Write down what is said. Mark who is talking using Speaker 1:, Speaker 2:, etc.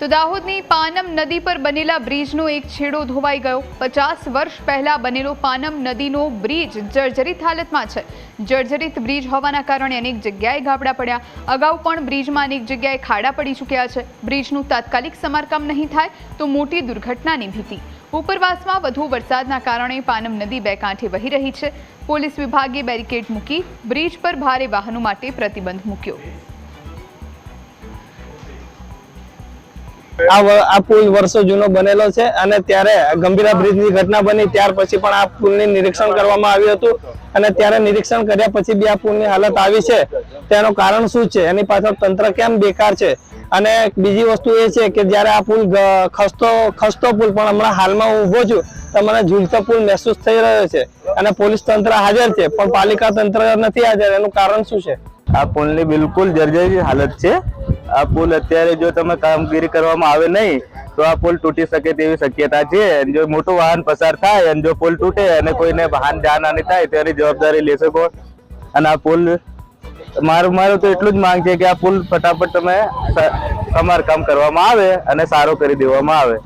Speaker 1: તો દાહોદની પાનમ નદી પર બનેલા બ્રિજનો એક છેડો ધોવાઈ ગયો। 50 વર્ષ પહેલા બનેલો પાનમ નદીનો બ્રિજ જર્જરિત હાલતમાં છે। જર્જરિત બ્રિજ હોવાના કારણે અનેક જગ્યાએ ગાબડા પડ્યા। અગાઉ પણ બ્રિજમાં અનેક જગ્યાએ ખાડા પડી ચૂક્યા છે। બ્રિજનું તાત્કાલિક સમારકામ નહીં થાય તો મોટી દુર્ઘટનાની ભીતિ। ઉપરવાસમાં વધુ વરસાદના કારણે પાનમ નદી બે કાંઠે વહી રહી છે। પોલીસ વિભાગે બેરિકેડ મૂકી બ્રિજ પર ભારે વાહનો માટે પ્રતિબંધ મૂક્યો।
Speaker 2: આ પુલ વર્ષો જૂનો બનેલો છે અને ત્યારે ગંભીરા બ્રિજની ઘટના બની ત્યાર પછી પણ આ પુલની નિરીક્ષણ કરવામાં આવ્યું હતું અને ત્યારે નિરીક્ષણ કર્યા પછી બી આ પુલની હાલત આવી છે। તેનું કારણ શું છે, એની પાછળ તંત્ર કેમ બેકાર છે? અને બીજી વસ્તુ એ છે કે જ્યારે આ પુલ ખસતો પુલ પણ હમણાં હાલમાં હું ઊભો છું તો મને ઝૂલતો પુલ મહેસૂસ થઈ રહ્યો છે અને પોલીસ તંત્ર હાજર છે પણ પાલિકા તંત્ર નથી હાજર। એનું કારણ શું છે?
Speaker 3: આ પુલની બિલકુલ જર્જરિત હાલત છે। આ પુલ અત્યારે જો તમે કામગીરી કરવામાં આવે નહીં તો આ પુલ તૂટી શકે તેવી શક્યતા છે। જો મોટું વાહન પસાર થાય અને જો પુલ તૂટે અને કોઈને વાહન જાનહાનિ થાય તેની જવાબદારી લેશે કોણ? અને આ પુલ મારું તો એટલું જ માંગ છે કે આ પુલ ફટાફટ તમે સમારકામ કરવામાં આવે અને સારો કરી દેવામાં આવે।